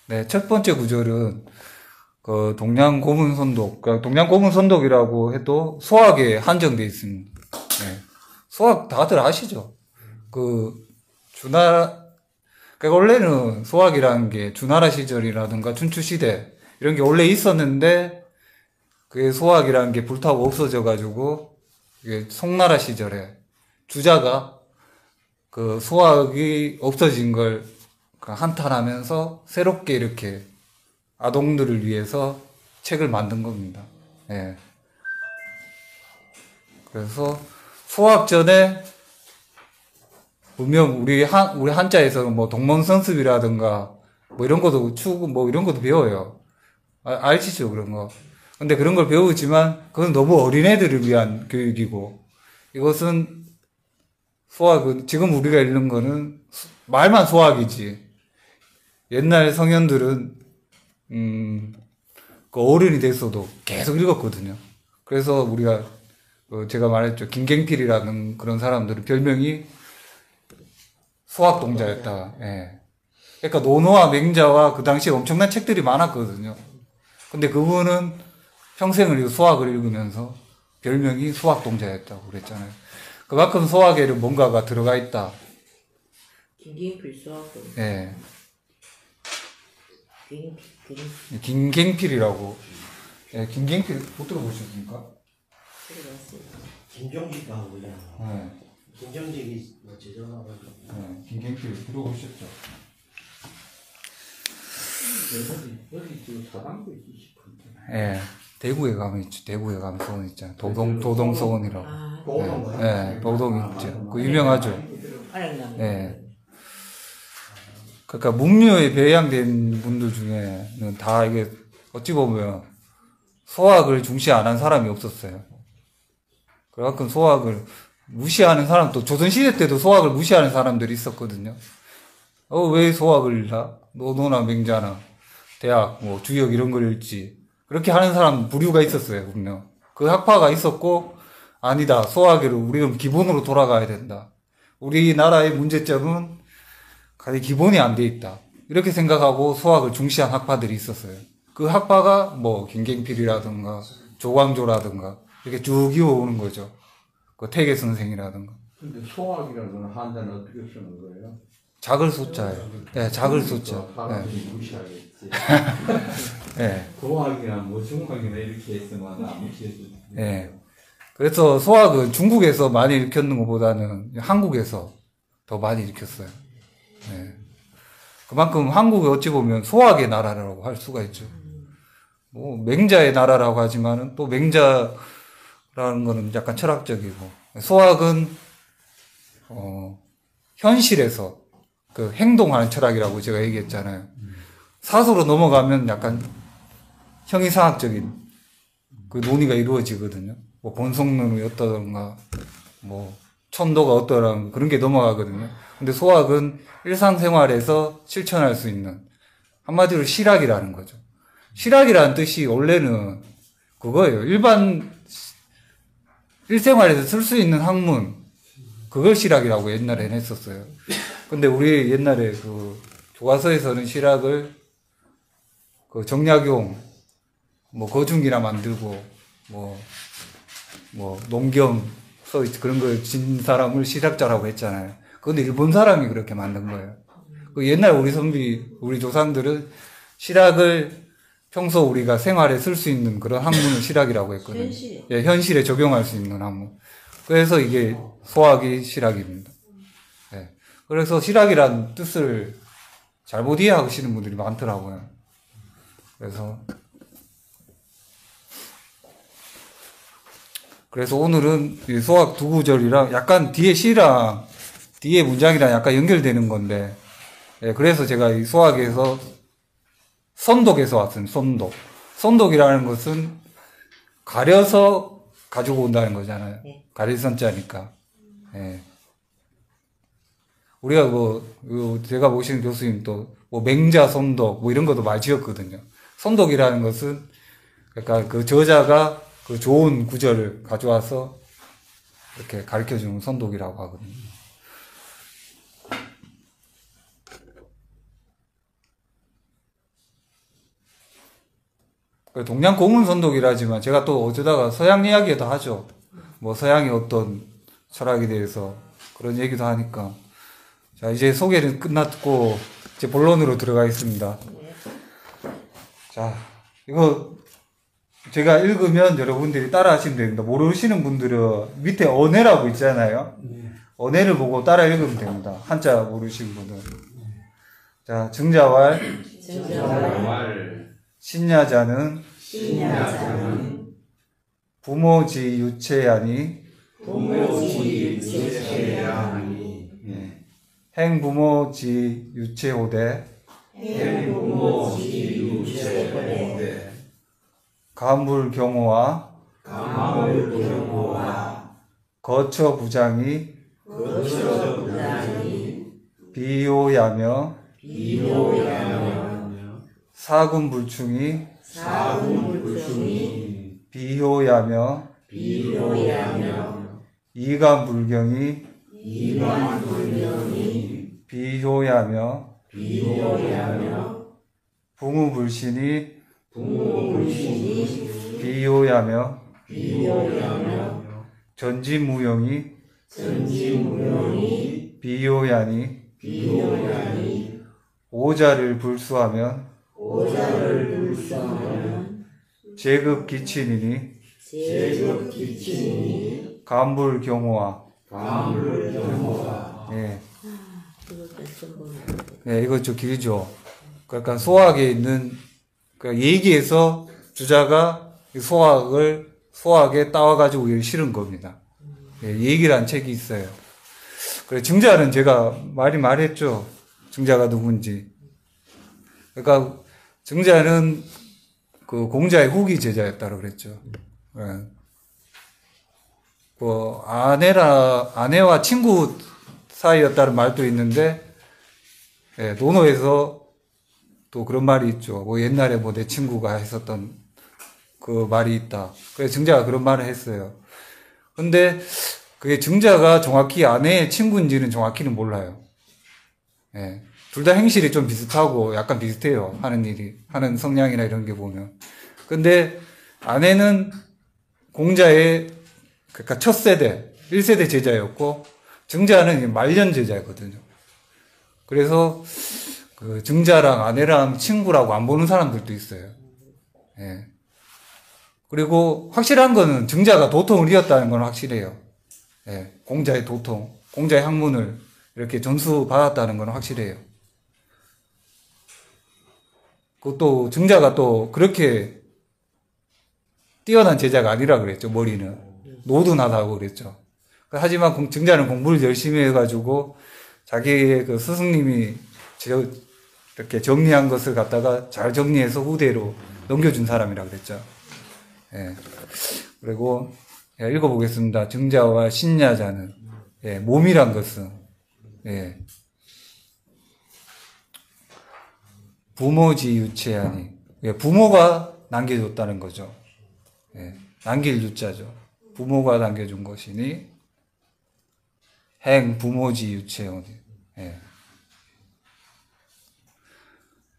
네, 첫 번째 구절은 그 동양 고문 선독, 그 동양 고문 선독이라고 해도 소학에 한정돼 있습니다. 네. 소학 다들 아시죠? 그 주나라, 그러니까 원래는 소학이라는 게 주나라 시절이라든가 춘추 시대 이런 게 원래 있었는데 그게 소학이라는 게 불타고 없어져 가지고 이게 송나라 시절에 주자가 그 소학이 없어진 걸 한탄하면서 새롭게 이렇게 아동들을 위해서 책을 만든 겁니다. 예. 그래서 소학 전에 분명 우리 한자에서는 뭐 동문선습이라든가 뭐 이런 것도 추구 뭐 이런 것도 배워요. 아시죠 그런 거. 근데 그런 걸 배우지만 그건 너무 어린애들을 위한 교육이고 이것은 소학은 지금 우리가 읽는 거는 말만 소학이지. 옛날 성현들은 그 어른이 됐어도 계속 읽었거든요. 그래서 우리가 제가 말했죠. 김갱필이라는 그런 사람들은 별명이 소학동자였다. 예. 그러니까 노노와 맹자와 그 당시에 엄청난 책들이 많았거든요. 근데 그분은 평생을 소학을 읽으면서 별명이 소학동자였다고 그랬잖아요. 그만큼 소학에는 뭔가가 들어가 있다. 김갱필 소학동. 예. 김갱필이라고. 예, 김갱필 못 들어보셨습니까? 김경직도 하고 그냥. 네. 김경직이 뭐 제정하가지고. 네, 김갱필 들어보셨죠? 여기 지금 사당도 있지 싶은데. 예. 대구에 가면 있죠. 대구에 가면 소원 있잖아요. 도동소원이라고. 아, 도동. 예, 도동 있죠. 그 유명하죠. 알았나? 예. 그러니까 문묘에 배양된 분들 중에는 다 이게 어찌 보면 소학을 중시 안 한 사람이 없었어요. 그만큼 소학을 무시하는 사람도 조선시대 때도 소학을 무시하는 사람들이 있었거든요. 왜 소학을 읽나? 노노나 맹자나 대학 뭐 주역 이런 걸 읽지. 그렇게 하는 사람 부류가 있었어요, 분명. 그 학파가 있었고 아니다. 소학으로 우리는 기본으로 돌아가야 된다. 우리나라의 문제점은 가장 기본이 안 돼 있다. 이렇게 생각하고 소학을 중시한 학파들이 있었어요. 그 학파가 뭐 김갱필이라든가 조광조라든가 이렇게 쭉 이어오는 거죠. 그 태계 선생이라든가. 근데 소학이라는 한자는 어떻게 쓰는 거예요? 작을 소자예요. 네, 작을 소자. 사람들이 무시하겠지. 네. 소학이나 뭐 중학이나 이렇게 했으면 안 무시했을 텐데. 네. 그래서 소학은 중국에서 많이 읽혔는 것보다는 한국에서 더 많이 읽혔어요. 네. 그만큼 한국이 어찌 보면 소학의 나라라고 할 수가 있죠. 뭐 맹자의 나라라고 하지만은 또 맹자라는 거는 약간 철학적이고 소학은 현실에서 그 행동하는 철학이라고 제가 얘기했잖아요. 사소로 넘어가면 약간 형이상학적인 그 논의가 이루어지거든요. 뭐 본성론이 어떠던가 뭐 천도가 어떠라는 그런 게 넘어가거든요. 근데 소학은 일상생활에서 실천할 수 있는 한마디로 실학이라는 거죠. 실학이라는 뜻이 원래는 그거예요. 일반 일생활에서 쓸 수 있는 학문 그걸 실학이라고 옛날에는 했었어요. 근데 우리 옛날에 그 교과서에서는 실학을 그 정약용 뭐 거중이나 만들고 뭐 농경 써 그런 거 진 사람을 실학자라고 했잖아요. 그런데 일본 사람이 그렇게 만든 거예요. 그 옛날 우리 조상들은 실학을 평소 우리가 생활에 쓸 수 있는 그런 학문을 실학이라고 했거든요. 현실에. 예, 현실에 적용할 수 있는 학문. 그래서 이게 소학이 실학입니다. 예. 그래서 실학이라는 뜻을 잘못 이해하시는 분들이 많더라고요. 그래서 오늘은 이 소학 두 구절이랑 약간 뒤에 문장이랑 약간 연결되는 건데, 예, 그래서 제가 이 소학에서 선독에서 왔습니다. 선독이라는 것은 가려서 가지고 온다는 거잖아요. 가릴 선자니까. 예. 우리가 제가 모시는 교수님도 맹자 선독 이런 것도 많이 지었거든요. 선독이라는 것은 그러니까 그 저자가 그 좋은 구절을 가져와서 이렇게 가르쳐 주는 선독이라고 하거든요. 동양 고문선독이라지만 제가 또 어쩌다가 서양 이야기도 하죠. 뭐 서양의 어떤 철학에 대해서 그런 얘기도 하니까. 자, 이제 소개는 끝났고 이제 본론으로 들어가겠습니다. 자, 이거 제가 읽으면 여러분들이 따라 하시면 됩니다. 모르시는 분들은 밑에 언해라고 있잖아요. 언해를 보고 따라 읽으면 됩니다. 한자 모르시는 분은. 자, 증자왈 신야자는 부모지 유체야니 행부모지 유체호대 가물경호와 거처부장이 비요야며 사군불충이 비효야며 이간불경이 비효야며 붕우불신이 비효야며 전지무용이 비효야니 오자를 불수하면 제급기친이니 간불경호와 예. 네, 이거 좀 길죠. 그러니까 소학에 있는 그러니까 얘기에서 주자가 소학에 따와가지고 실은 겁니다. 예, 얘기란 책이 있어요. 그래 증자는 제가 말했죠. 증자가 누군지. 그러니까 증자는 그 공자의 후기 제자였다고 그랬죠. 예. 그 아내와 친구 사이였다는 말도 있는데, 예, 논어에서 또 그런 말이 있죠. 뭐 옛날에 뭐 내 친구가 했었던 그 말이 있다. 그래서 증자가 그런 말을 했어요. 근데 그게 증자가 정확히 아내의 친구인지는 정확히는 몰라요. 예. 둘 다 행실이 좀 비슷하고 약간 비슷해요. 하는 일이. 하는 성향이나 이런 게 보면. 근데 아내는 공자의 그러니까 첫 세대, 1세대 제자였고 증자는 말년 제자거든요. 그래서 그 증자랑 아내랑 친구라고 안 보는 사람들도 있어요. 예. 그리고 확실한 거는 증자가 도통을 이었다는 건 확실해요. 예. 공자의 도통, 공자의 학문을 이렇게 전수 받았다는 건 확실해요. 그것도 증자가 또 그렇게 뛰어난 제자가 아니라 그랬죠. 머리는 노든하다고 그랬죠. 하지만 증자는 공부를 열심히 해가지고 자기의 그 스승님이 이렇게 정리한 것을 갖다가 잘 정리해서 후대로 넘겨준 사람이라 그랬죠. 예. 그리고 읽어보겠습니다. 증자와 신야자는, 예, 몸이란 것은, 예, 부모지 유체하니, 예, 부모가 남겨줬다는 거죠. 예, 남길 유자죠. 부모가 남겨준 것이니 행 부모지 유체하니, 예.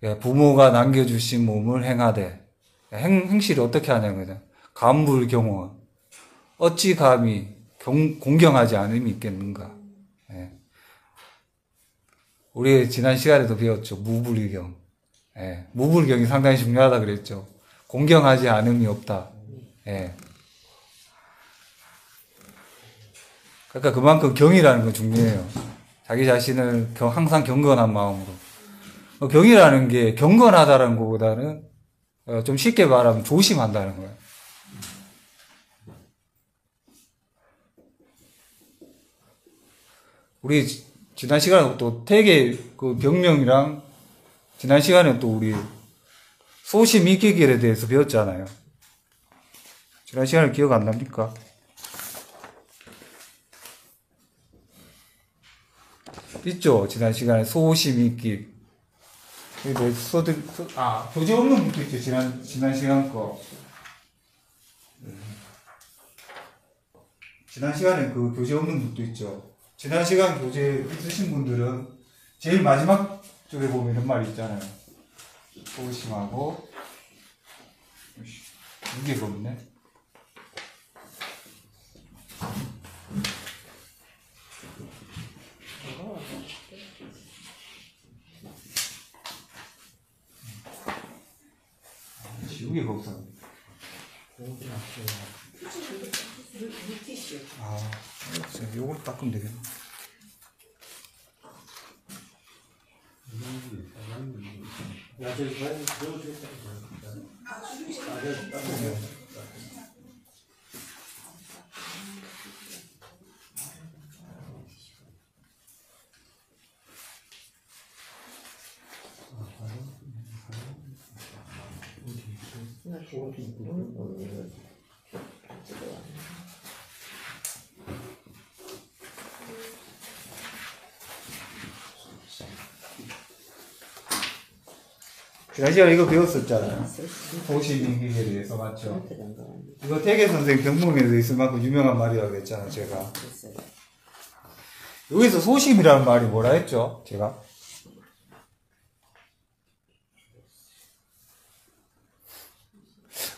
예, 부모가 남겨주신 몸을 행하되, 행실이 어떻게 하냐면 간불경호, 어찌 감히 공경하지 않음이 있겠는가. 예. 우리 지난 시간에도 배웠죠. 무불경. 예. 무불경이 상당히 중요하다 그랬죠. 공경하지 않음이 없다. 예. 그러니까 그만큼 경이라는 건 중요해요. 자기 자신을 항상 경건한 마음으로. 경이라는 게 경건하다는 것보다는 좀 쉽게 말하면 조심한다는 거예요. 우리 지난 시간에 또 태계 그 병명이랑 지난 시간에 또 우리 소심 이기길에 대해서 배웠잖아요. 지난 시간에 기억 안 납니까? 있죠? 지난 시간에 소심 이기. 교재 없는 분도 있죠. 지난 시간 거. 지난 시간에 그 교재 없는 분도 있죠. 지난 시간 교재 있으신 분들은 제일 마지막 쪽에 보면 이런 말이 있잖아요. 소심하고 무게가 없네. 무게가 없어. 아, 요걸 닦으면 되겠네. 야, 저기 가야 배워주겠다. 나 죽어. 지난 시간에 이거 배웠었잖아요. 소시민기에 대해서 맞죠? 이거 태계 선생 병문에서 있을 만큼 유명한 말이라고 했잖아요, 제가. 여기서 소심이라는 말이 뭐라 했죠, 제가?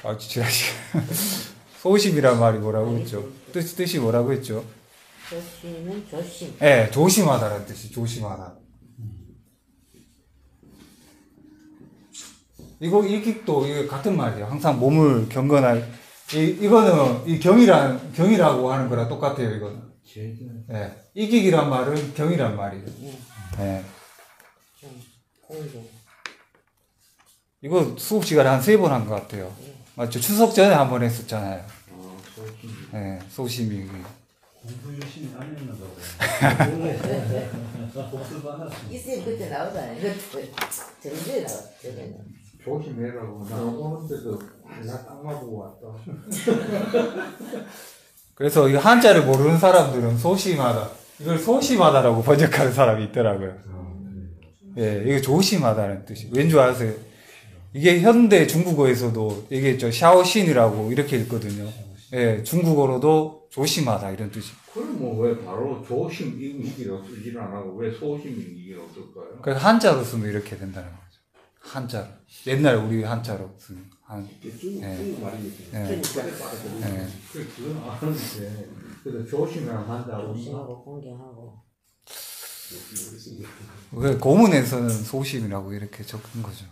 아, 지난 시간. 소심이라는 말이 뭐라고 했죠? 뜻이 뭐라고 했죠? 조심은 조심. 예, 네, 조심하다라는 뜻이, 조심하다. 이 킥도 이거 같은 말이에요. 항상 몸을 경건할, 이거는 이 경이라고 하는 거랑 똑같아요, 이거는. 예. 이 킥이란 말은 경이란 말이에요. 예. 공동. 이거 수업 시간에 한 3번 한 것 같아요. 맞죠? 추석 전에 한 번 했었잖아요. 예, 소심이. 공부 열심히 안 했나 봐요. 복습 안 하시. 이쌤 그때 나오잖아요. 그때 정주에 나왔어. 저게는. 조심해라고 나 오는데도 나 땅마 보고 왔다. 그래서 이 한자를 모르는 사람들은 소심하다. 이걸 소심하다라고 번역하는 사람이 있더라고요. 예, 이게 조심하다는 뜻이. 왠 줄 아세요? 이게 현대 중국어에서도 얘기했죠. 샤오신이라고 이렇게 읽거든요. 예, 중국어로도 조심하다 이런 뜻이. 그럼 뭐 왜 바로 조심 이기로 쓰지를 안 하고 왜 소심 이기로 쓸까요? 그래서 한자로 쓰면 이렇게 된다는 거죠. 한자로. 옛날 우리 한자로 쓰면 중국 말이겠지. 예. 예. 그건 아는데 그래서 조심이랑 한다고 조심하고 공경하고. 왜 고문에서는 소심이라고 이렇게 적은 거죠.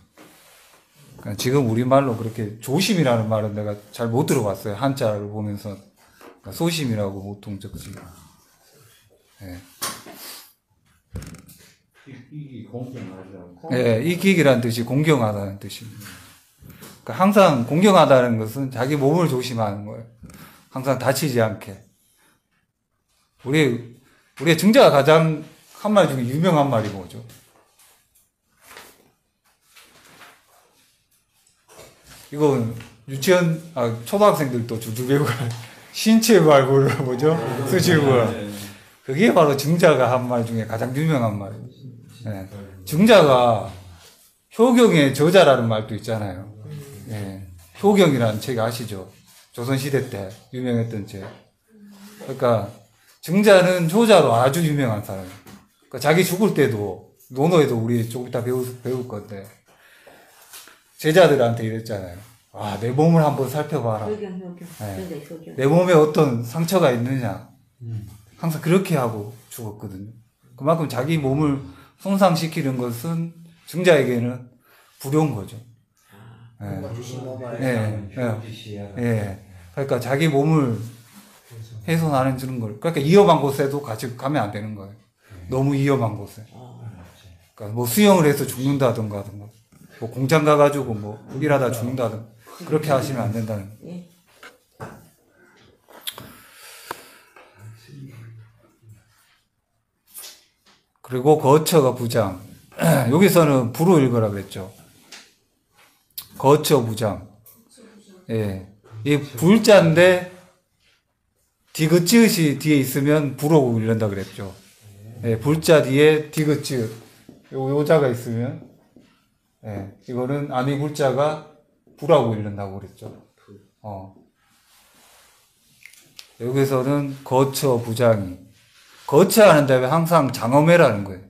그러니까 지금 우리말로 그렇게 조심이라는 말은 내가 잘 못 들어봤어요. 한자를 보면서. 그러니까 소심이라고 보통 적지. 예. 이기 공경하자고. 예, 이기기라는 뜻이 공경하다는 뜻입니다. 그러니까 항상 공경하다는 것은 자기 몸을 조심하는 거예요. 항상 다치지 않게. 우리의 증자가 가장 한 말 중에 유명한 말이 뭐죠? 이건 초등학생들도 줄줄 배우고 신체 발굴을 뭐죠? 수질구를. 그게 바로 증자가 한 말 중에 가장 유명한 말이에요. 예. 증자가 효경의 저자라는 말도 있잖아요. 예. 효경이라는 책 아시죠? 조선시대 때 유명했던 책. 그러니까 증자는 효자로 아주 유명한 사람이에요. 그러니까 자기 죽을 때도 논어에도 우리 조금 이따 배울 건데 제자들한테 이랬잖아요. 아, 내 몸을 한번 살펴봐라. 효경. 네. 효경. 내 몸에 어떤 상처가 있느냐. 항상 그렇게 하고 죽었거든요. 그만큼 자기 몸을 손상시키는 것은 증자에게는 불효인 거죠. 예. 예. 그러니까 자기 몸을 훼손하는 주는 걸. 그러니까 위험한 곳에도 같이 가면 안 되는 거예요. 너무 위험한 곳에. 그러니까 뭐 수영을 해서 죽는다든가, 뭐 공장 가가지고 뭐 일하다 죽는다든가, 그렇게 하시면 안 된다는 거예요. 예. 그리고 거처가 부장. 여기서는 부로 읽으라 그랬죠. 거처 부장. 예. 이 불자인데, 디귿지읒이 뒤에 있으면 부로 읽는다 그랬죠. 예, 불자 뒤에 디귿지읒. 요자가 있으면, 예, 이거는 아니 불자가 부라고 읽는다고 그랬죠. 여기서는 거처 부장이. 거처하는 다음에 항상 장엄해라는 거예요.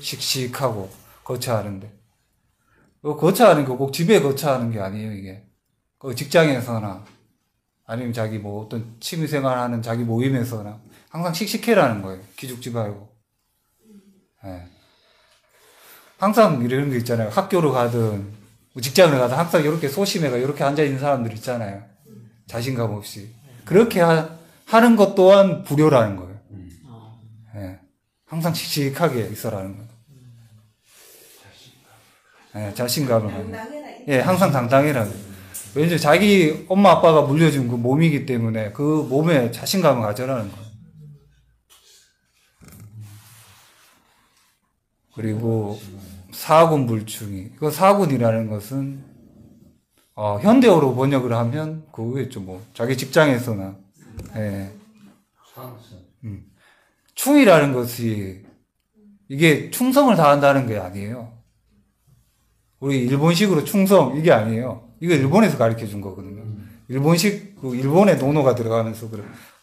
씩씩하고, 거처하는데. 거처하는 거 꼭 집에 거처하는 게 아니에요, 이게. 그 직장에서나 아니면 자기 뭐 어떤 취미생활하는 자기 모임에서나 항상 씩씩해라는 거예요. 기죽지 말고. 예. 항상 이런 게 있잖아요. 학교를 가든 뭐 직장을 가든 항상 이렇게 소심해가 이렇게 앉아있는 사람들 있잖아요. 자신감 없이. 그렇게 하는 것 또한 불효라는 거예요. 예. 항상 씩씩하게 있어라는 거예요. 예, 자신감을 가지고. 예, 항상 당당해라. 왠지 자기 엄마 아빠가 물려준 그 몸이기 때문에 그 몸에 자신감을 가져라는 거예요. 그리고 사군불충이. 그 사군이라는 것은 현대어로 번역을 하면 그거겠죠. 뭐 자기 직장에서나. 예. 충이라는 것이 이게 충성을 다한다는 게 아니에요. 우리 일본식으로 충성 이게 아니에요. 이거 일본에서 가르쳐 준 거거든요. 일본식 그 일본의 논어가 들어가면서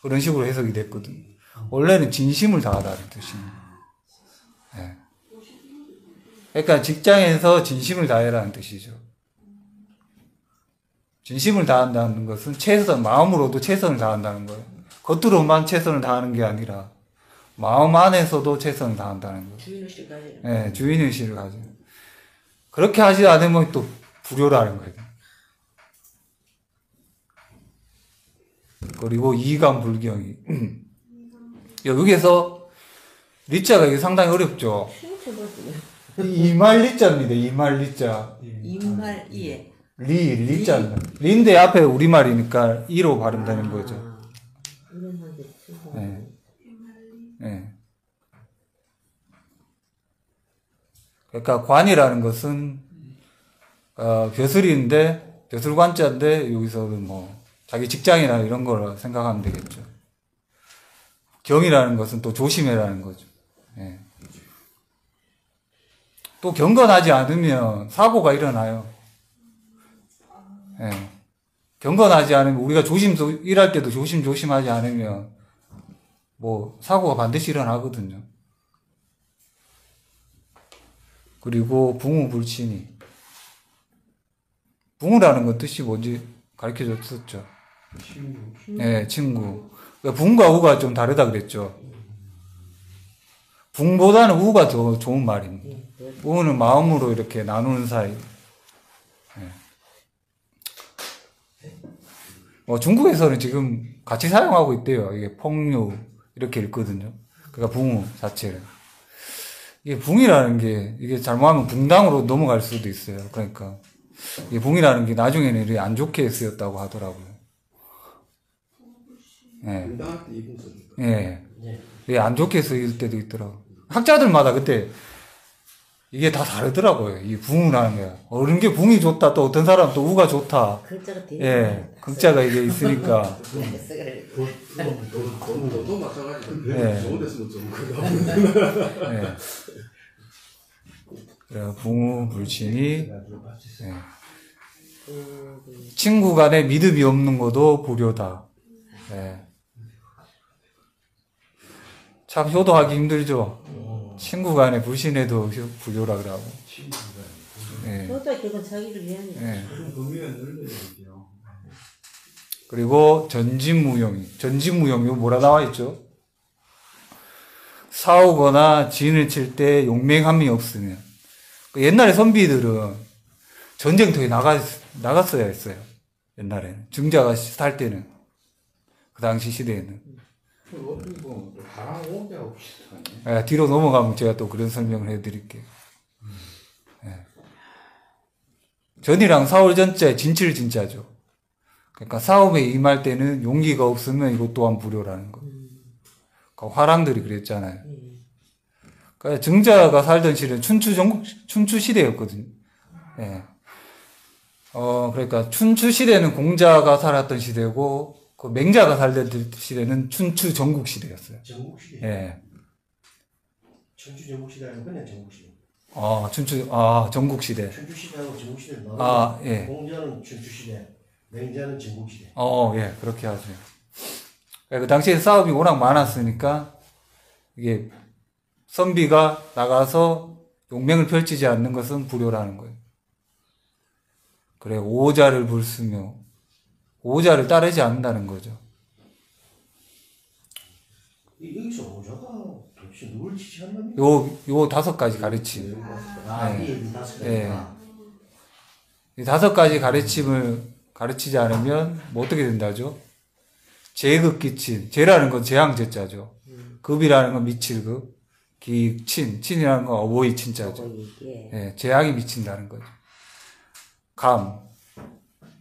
그런 식으로 해석이 됐거든요. 원래는 진심을 다하다는 뜻입니다. 예. 그러니까 직장에서 진심을 다해라는 뜻이죠. 진심을 다한다는 것은 마음으로도 최선을 다한다는 거예요. 겉으로만 최선을 다하는 게 아니라 마음 안에서도 최선을 다한다는 거예요. 주인의식을 가지고. 네, 주인의식을 가지고. 그렇게 하지 않으면 또 불효라는 거예요. 그리고 이감불경이. 여기에서 리자가 이게 상당히 어렵죠. 이말리자입니다. 이말리자. 이말, 리자입니다. 리인데 앞에 우리말이니까 이로 발음되는 거죠. 네. 네. 그러니까 관이라는 것은 벼슬인데 벼슬관자인데 여기서는 뭐 자기 직장이나 이런 걸 생각하면 되겠죠. 경이라는 것은 또 조심해라는 거죠. 네. 또 경건하지 않으면 사고가 일어나요. 네. 경건하지 않으면 우리가 일할 때도 조심하지 않으면 뭐 사고가 반드시 일어나거든요. 그리고 붕우불친이. 붕우라는 건 뜻이 뭔지 가르쳐 줬었죠. 네, 친구. 그러니까 붕과 우가 좀 다르다 그랬죠. 붕보다는 우가 더 좋은 말입니다. 우는 마음으로 이렇게 나누는 사이. 네. 중국에서는 지금 같이 사용하고 있대요. 이게 폭류 이렇게 읽거든요. 그러니까 붕우 자체를. 이게 붕이라는 게 이게 잘못하면 붕당으로 넘어갈 수도 있어요. 그러니까 이게 붕이라는 게 나중에는 이렇게 안 좋게 쓰였다고 하더라고요. 예. 예. 예, 안 좋게 쓰일 때도 있더라고요. 학자들마다 그때 이게 다 다르더라고요. 이 붕이라는 게. 어느 게 붕이 좋다, 또 어떤 사람은 또 우가 좋다. 글자가 되게 예. 글자가 이게 있으니까. 도 마찬가지죠. 예. 좋은 데 쓰면 좀 그거. 예. 붕우 불친이. 예. 친구 간에 믿음이 없는 것도 불효다. 예. 참 효도하기 힘들죠. 친구 간에 불신해도 불효라 그러고. 예. 그것도 결국 자기를 위한 일. 예. 범위가 넓어야죠. 그리고 전진무용, 이거 뭐라 나와 있죠? 싸우거나 진을 칠 때 용맹함이 없으면. 옛날에 선비들은 전쟁터에 나갔어야 했어요. 옛날에는. 증자가 살 때는. 그 당시 시대에는. 뭐 바람 오게하고 비슷하네. 예, 뒤로 넘어가면 제가 또 그런 설명을 해드릴게요. 예. 전이랑 사월전자의 진칠진자죠. 그러니까 싸움에 임할 때는 용기가 없으면 이것 또한 불효라는 거. 그러니까 화랑들이 그랬잖아요. 그러니까 증자가 살던 시대는 춘추 시대였거든요. 예. 그러니까 춘추 시대는 공자가 살았던 시대고, 그 맹자가 살던 시대는 춘추 전국 시대였어요. 전국 시대. 예. 춘추 전국 시대는 그냥 전국 시대. 전국 시대. 춘추 시대하고 전국 시대를 나누고. 예. 공자는 춘추 시대, 맹자는 전국 시대. 예, 그렇게 하죠. 그 당시에 싸움이 워낙 많았으니까, 이게, 선비가 나가서 용맹을 펼치지 않는 것은 불효라는 거예요. 그래, 오자를 불쓰며, 오자를 따르지 않는다는 거죠. 여기서 오자가 도대체 누굴 지시하는 겁니까? 요 5가지 가르침. 이 다섯 개. 예. 이 5가지 가르침을 가르치지 않으면 뭐 어떻게 된다죠? 제급 기친. 제라는 건 재앙제자죠. 급이라는 건 미칠 급. 친이라는 건 어버이 친자죠. 예, 재앙이 미친다는 거죠. 감.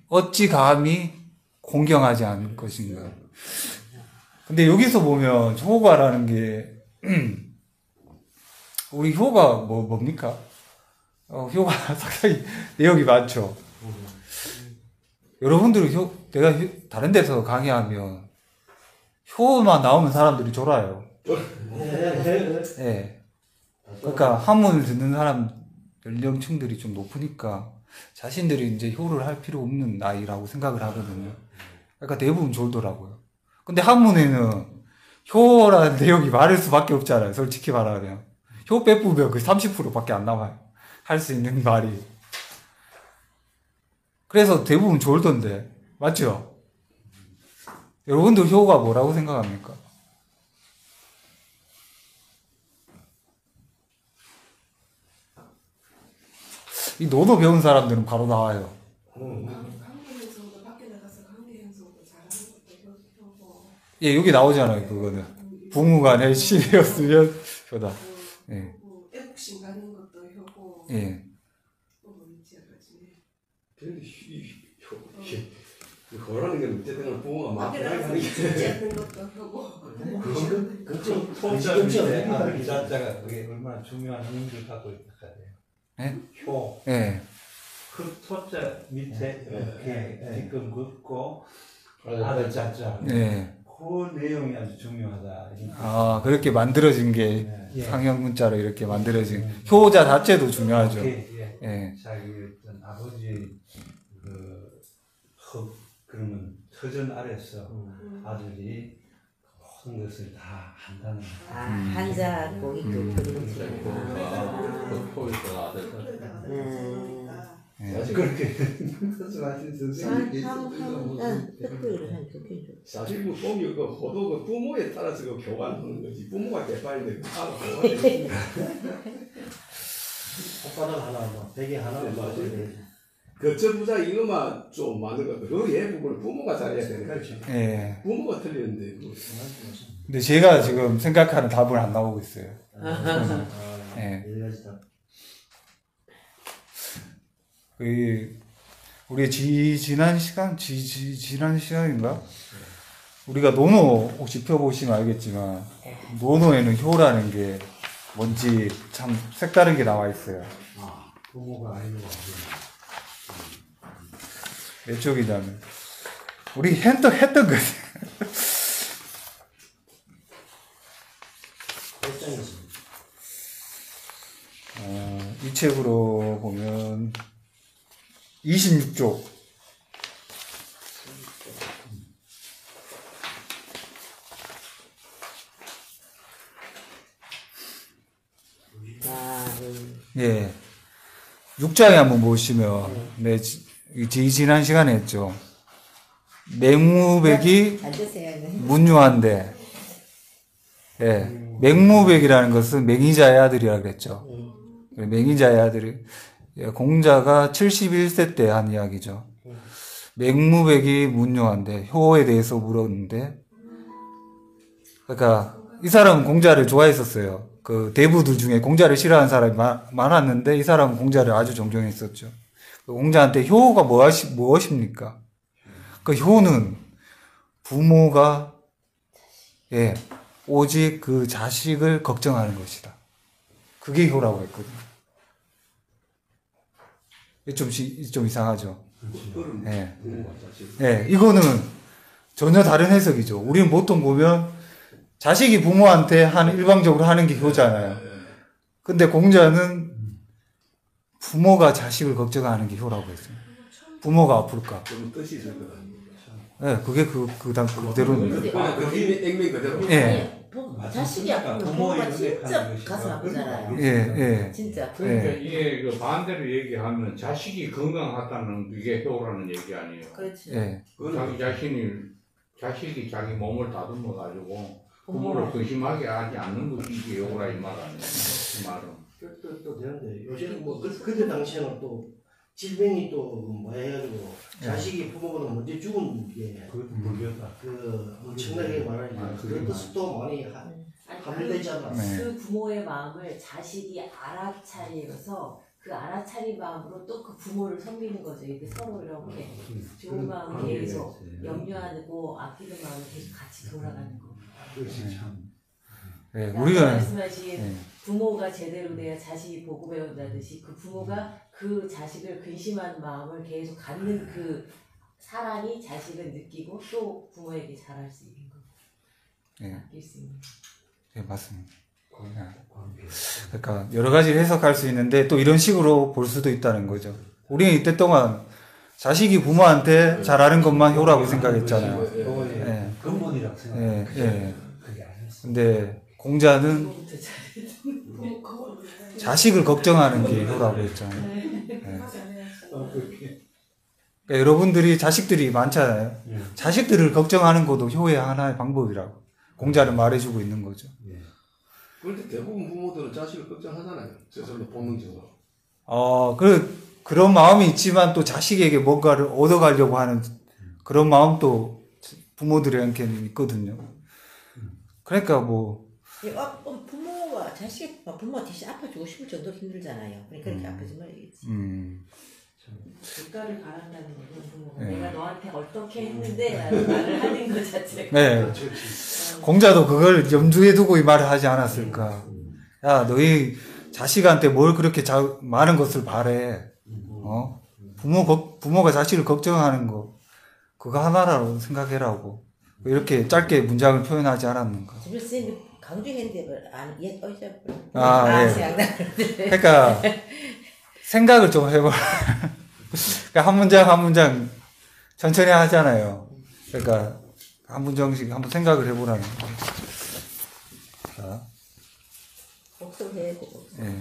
어찌 감히 공경하지 않을 것인가. 근데 여기서 보면 효가라는 게 우리 효가 뭡니까? 효가 상당히 내용이 많죠. 여러분들은 내가 다른 데서 강의하면 효만 나오면 사람들이 졸아요. 예. 그러니까 한문을 듣는 사람 연령층들이 좀 높으니까 자신들이 이제 효를 할 필요 없는 나이라고 생각을 하거든요. 그러니까 대부분 졸더라고요. 근데 한문에는 효라는 내용이 많을 수밖에 없잖아요. 솔직히 말하면. 효 빼쁘면 그 30%밖에 안 나와요. 할 수 있는 말이. 그래서 대부분 졸던데. 맞죠? 여러분들 효가 뭐라고 생각합니까? 이 노도 배운 사람들은 바로 나와요. 관계행성도 밖에 나가서 관계행성도 잘하는 것도 효고. 예, 여기 나오잖아요, 그거는. 부무간에 신이었으면 효다. 예. 애국심 가는 것도 효고. 예. 또 뭔지 알아지네. 그거라는 게 어쨌든 부모가 막 밖에 편하게 나가서 하는 게 진지 않는 것도 효고. 토자인데 이 자자가 그게 얼마나 중요한 의미를 갖고 있을까 돼요. 예? 효. 예. 그 토자 밑에 이렇게 지금 긋고 맞아요. 아들 자자. 예. 그 내용이 아주 중요하다. 아, 그렇게 만들어진 게 예. 상형 문자로 이렇게 만들어진 효자 자체도 중요하죠. 예. 예. 자기 어떤 아버지 그러면 터전 아래서 아들이 모든 것을 다 한다는 한자 고기 끓이는 포에서 아들. 예. 그렇게 말씀하신 선생님이 사실 그 봄이 그 호도 그 부모에 따라서 그 교환하는 거지. 부모가 개발인데 그 아가 교환해. 손바닥 하나, 뭐 베개 하나, 거처부자 이거만 좀 많은 것도 그 예부분을 부모가 잘해야 되는 거지. 예. 부모가 틀리는데 그 근데 제가 지금 생각하는 답은 안 나오고 있어요. 예. 우리 지난 시간인가? 우리가 노노 혹시 펴보시면 알겠지만, 노노에는 효라는 게 뭔지 참 색다른 게 나와 있어요. 부모가 아니고 몇 쪽이냐면, 우리 했던 거지. 이 책으로 보면 26쪽. 예. 6장에 한번 보시면, 네, 지난 시간에 했죠. 맹무백이 문유한데, 예. 맹무백이라는 것은 맹의자의 아들이라 그랬죠. 맹의자의 아들이, 공자가 71세 때 한 이야기죠. 맹무백이 문유한데, 효에 대해서 물었는데, 그러니까, 이 사람은 공자를 좋아했었어요. 그 대부들 중에 공자를 싫어하는 사람이 많았는데 이 사람은 공자를 아주 존경했었죠. 공자한테 효가 무엇입니까? 그 효는 부모가 오직 그 자식을 걱정하는 것이다. 그게 효라고 했거든요. 좀 이상하죠. 이거는 전혀 다른 해석이죠. 우리는 보통 보면 자식이 부모한테 일방적으로 하는 게 효잖아요. 근데 공자는 부모가 자식을 걱정하는 게 효라고 했어요. 부모가 아플까? 좀 뜻이 있을 거다. 그게 그대로입니다. 그 액면 그대로. 예. 자식이 아프면 부모가 진짜 가슴 아프잖아요. 예. 진짜. 그러니까 이게 그 반대로 얘기하면 자식이 건강하다는 그게 효라는 얘기 아니에요. 그렇지. 예. 자식이 자기 몸을 다듬어 가지고 부모를 근심하게 하지 않는 것이 이게 효라 이 말 아니에요. 이 말은. 또 되는데 요새는 뭐 그때 당시에는 또 질병이 또 뭐 해가지고 자식이 부모보다 먼저 죽은 게 그것도 모르겠다. 그 엄청나게 많으니까 그것도 또 많이 함유되지 않나. 네. 그 부모의 마음을 자식이 알아차리면서 그 알아차린 마음으로 또 그 부모를 섬기는 거죠. 이렇게 서로 이렇게 좋은 마음을 계속 염려하고 아끼는 마음을 계속 같이 돌아가는 거. 그것이 참. 예. 아까 우리가 말씀하신 예. 부모가 제대로 돼야 자식이 보고 배운다듯이 그 부모가 그 자식을 근심하는 마음을 계속 갖는 그 사랑이 자식은 느끼고 또 부모에게 잘할 수 있는 거. 예. 아낄 수 있는 거. 예, 맞습니다. 그러니까 여러 가지 해석할 수 있는데 또 이런 식으로 볼 수도 있다는 거죠. 우리는 이때 동안 자식이 부모한테 잘하는 것만 효라고 생각했잖아요. 예. 근본이라고 예, 생각해요. 예. 그게 아니었어. 근데 공자는 부모부터 잘해. 자식을 걱정하는 게 효라고 했잖아요. 예. 그러니까 여러분들이 자식들이 많잖아요. 자식들을 걱정하는 것도 효의 하나의 방법이라고 공자는 말해주고 있는 거죠. 그런데 대부분 부모들은 자식을 걱정하잖아요. 저절로 본능적으로. 그런 마음이 있지만 또 자식에게 뭔가를 얻어가려고 하는 그런 마음도 부모들에게는 있거든요. 그러니까 뭐 부모가 자식 부모 대신 아파주고 싶을 정도로 힘들잖아요. 그러니까 그렇게 아프지 말겠지. 대가를 바란다는 거는 부모가 네. 내가 너한테 어떻게 했는데 라는 말을 하는 것 자체가 네. 공자도 그걸 염두에 두고 이 말을 하지 않았을까. 야, 너희 자식한테 뭘 그렇게 많은 것을 바래. 부모가 자식을 걱정하는 거, 그거 하나라고 생각해라고. 이렇게 짧게 문장을 표현하지 않았는가. 지금 선생님 강조했는데 어디서 예. 그러니까 생각을 좀 해봐. 그러니까 한 문장 한 문장 천천히 하잖아요. 그러니까 한 문장씩 한번 생각을 해보라는 거예요. 자, 복습해야 되고. 예.